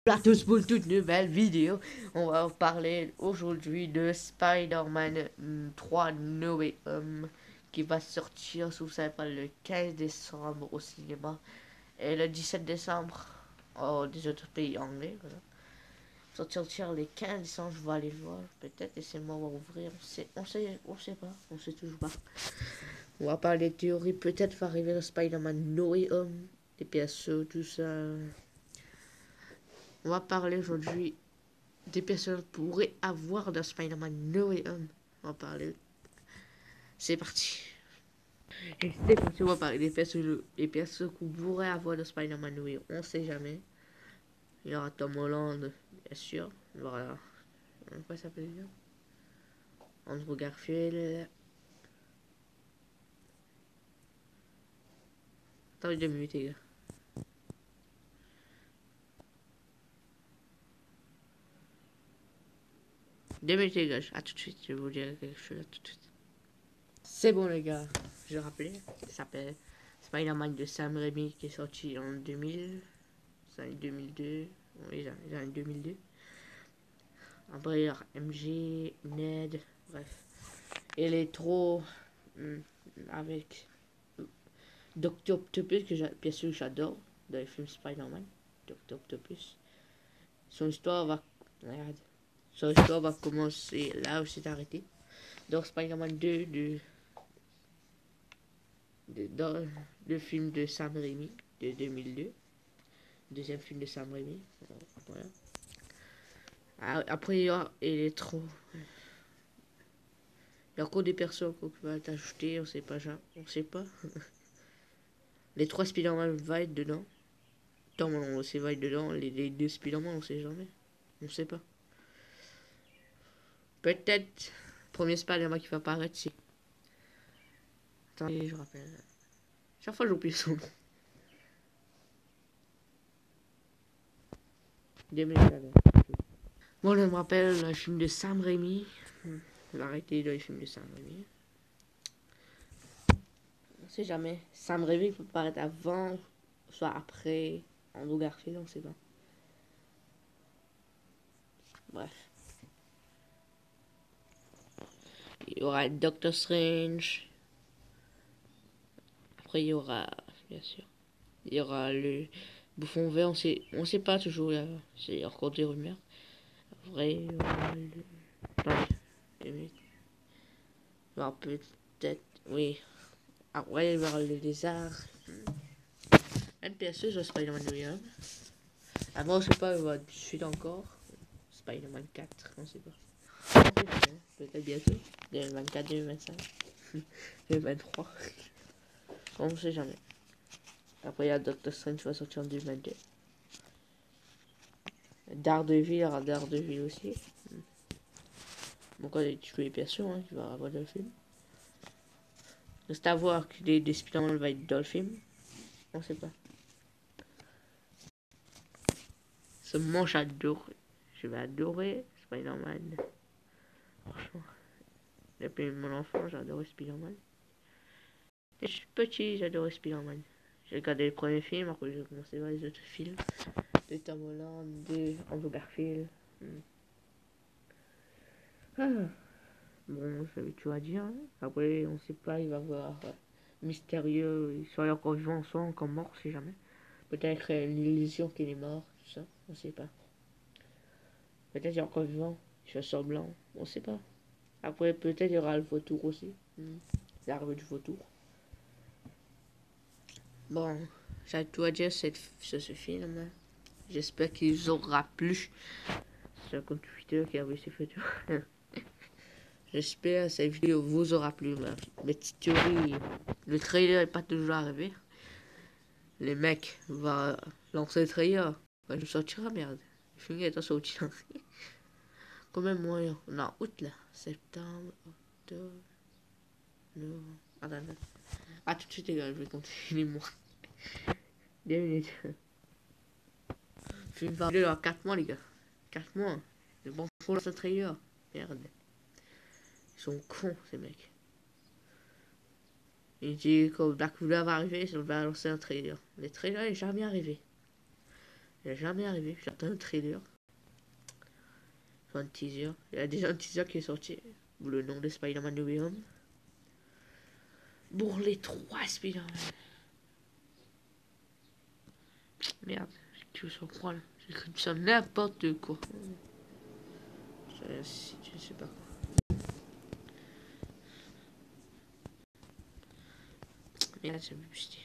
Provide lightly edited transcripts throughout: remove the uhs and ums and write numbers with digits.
Bonjour à tous pour une toute nouvelle vidéo. On va parler aujourd'hui de Spider-Man 3 No Way Home qui va sortir, si vous savez pas, le 15 décembre au cinéma et le 17 décembre des autres pays anglais. Voilà. Sortir les 15 décembre, je vais aller le voir. Peut-être et c'est moi va ouvrir. On sait pas, on sait toujours pas. On va parler des théories. Peut-être va arriver le Spider-Man No Way Home, les PSE, tout ça. On va parler aujourd'hui des personnes pourraient avoir dans Spider-Man No Way Home. On va parler. C'est parti. Et c'est parti, on va parler des personnes qu'on pourrait avoir dans Spider-Man No Way Home. On sait jamais. Il y aura Tom Holland, bien sûr. Voilà. Quoi ça s'appelle déjà? Andrew Garfield. Attends 2 minutes, les gars. 2 minutes, les gars. À tout de suite. Je vais vous dire quelque chose. À tout de suite. C'est bon, les gars. Je rappelle. Ça s'appelle Spider-Man de Sam Raimi qui est sorti en 2000. C'est en 2002. Oui, c'est en 2002. Après, il y a MJ, Ned, bref. Electro, avec Doctor Octopus, bien sûr j'adore, dans les films Spider-Man. Doctor Octopus. Son histoire va. Regarde. Son histoire va commencer là où c'est arrêté. Dans Spider-Man 2, dans le film de Sam Raimi, de 2002. Deuxième film de Sam Raimi. Voilà. Après, il y a Electro. Il y a encore des personnes qu'on peut ajouter, on sait pas, on sait pas. Les 3 Spider-Man vont être dedans. Tom on sait va être dedans. Les 2 Spider-Man, on sait jamais. On sait pas. Peut-être, premier Spider-Man qui va apparaître, c'est. Attendez, je rappelle. Chaque fois, j'oublie son nom. 2000. Bon, je me rappelle le film de Sam Raimi. L'arrêter dans les films de Sam Raimi. On sait jamais. Sam Raimi peut apparaître avant, soit après. Andrew Garfield, on sait pas. Bref. Il y aura Doctor Strange. Après, il y aura, bien sûr, il y aura le bouffon vert. On sait pas toujours. C'est encore des rumeurs. Vrai, il y aura le. Attendez, il y aura peut-être, oui. Après, il y aura le lézard. NPSE sur Spider-Man 2. Avant, on sait pas, il va de suite encore. Spider-Man 4, on sait pas. Peut-être bientôt. 2024, 2025, 2023. On sait jamais. Après, il y a Doctor Strange qui va sortir en 2022. Daredevil, il y aura Daredevil aussi. Donc, on a tué les personnes hein, qui va avoir dans le film. Reste à voir que des Spider-Man va être dans le film. On sait pas. Seulement, j'adore. Je vais adorer Spider-Man. Franchement. Depuis mon enfant, j'adorais Spider-Man. Et je suis petit, j'adorais Spider-Man. J'ai regardé les premiers films, après j'ai commencé à voir les autres films. De Tom Holland, de Andrew Garfield. Ah. Bon, j'avais tout à dire. Hein. Après, on sait pas, il va y avoir mystérieux, ils sont encore vivants ensemble, encore morts, on sait jamais. Peut-être une illusion qu'il est mort, tout ça, on sait pas. Peut-être il est encore vivant, il fait semblant, on sait pas. Après, peut-être il y aura le vautour aussi. L'arrivée du vautour. Bon, j'ai tout à dire sur ce film. J'espère qu'il vous aura plu. C'est un compte Twitter qui a vu ces photos. J'espère que cette vidéo vous aura plu. Mes petites théories, le trailer n'est pas toujours arrivé. Les mecs vont lancer le trailer. Quand je sortira, merde. Le film est sorti. Combien de mois on est en août là? Septembre, octobre, novembre. Attends. Ah, tout de suite, les gars, je vais compter les mois. 2 minutes. Le film va arriver dans 4 mois, les gars. 4 mois. C'est bon, faut lancer le trailer. Merde. Ils sont cons, ces mecs. Il dit que Black Widow va arriver, ça va lancer un trailer. Le trailer n'est jamais arrivé. Il n'est jamais arrivé. J'attends un trailer. Enfin, un teaser. Il y a déjà un teaser qui est sorti. Le nom de Spider-Man No Way Home. Pour les 3 Spider-Man. Merde, tu veux croire là. J'écris ça n'importe quoi. Je sais pas quoi. Merde, c'est publicité.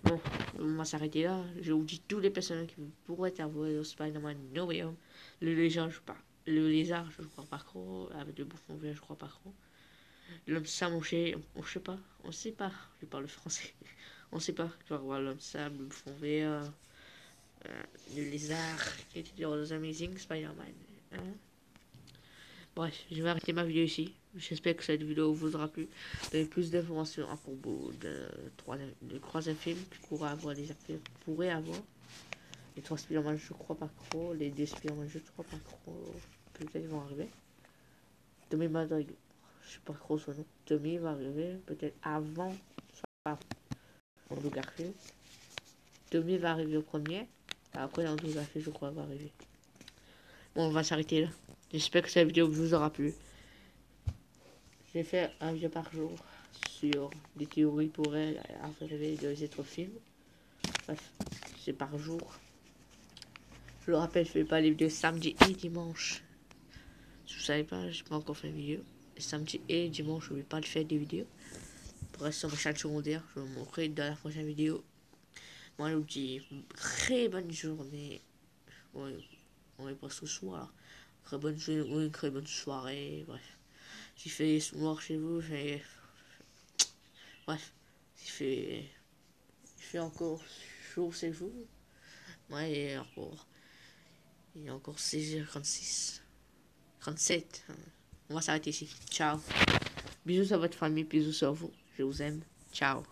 Bon, on va s'arrêter là. Je vous dis tous les personnages qui pourraient avoir dans Spider-Man No Way Home. Le lézard, je pas. Le lézard, je crois pas trop. Avec le bouffon vert, je crois pas trop. L'homme samouché, on sait pas. On sait pas. Je parle français. On sait pas. Tu vas voir l'homme sable, le bouffon vert. Le lézard qui était dans les Amazing Spider-Man. Hein? Bref, je vais arrêter ma vidéo ici. J'espère que cette vidéo vous aura plu. Vous avez plus d'informations à propos de 3 films que pourraient avoir. Les 3 Spider-Man, je crois pas trop. Les 2 Spider-Man, je crois pas trop. Peut-être vont arriver. Tommy Madrigal, je sais pas trop son nom. Tommy va arriver peut-être avant. Andrew Garfield. Tommy va arriver au premier. Après, Andrew Garfield, je crois, va arriver. Bon, on va s'arrêter là. J'espère que cette vidéo vous aura plu. J'ai fait un vidéo par jour sur des théories pour arriver dans les autres films. Bref, c'est par jour. Je le rappelle, je fais pas les vidéos samedi et dimanche. Si vous savez pas, j'ai pas encore fait une vidéo. Et samedi et dimanche, je vais pas le faire des vidéos. Pour rester sur ma chaîne secondaire, je vais vous montrer dans la prochaine vidéo. Moi, je vous dis très bonne journée. Ouais, on est presque ce soir. Très bonne journée ou une très bonne soirée. Bref. S'il fait noir chez vous, bref. Il fait encore chaud chez vous. Ouais, il y a encore 6h36. 37. On va s'arrêter ici. Ciao. Bisous à votre famille, bisous sur vous. Je vous aime. Ciao.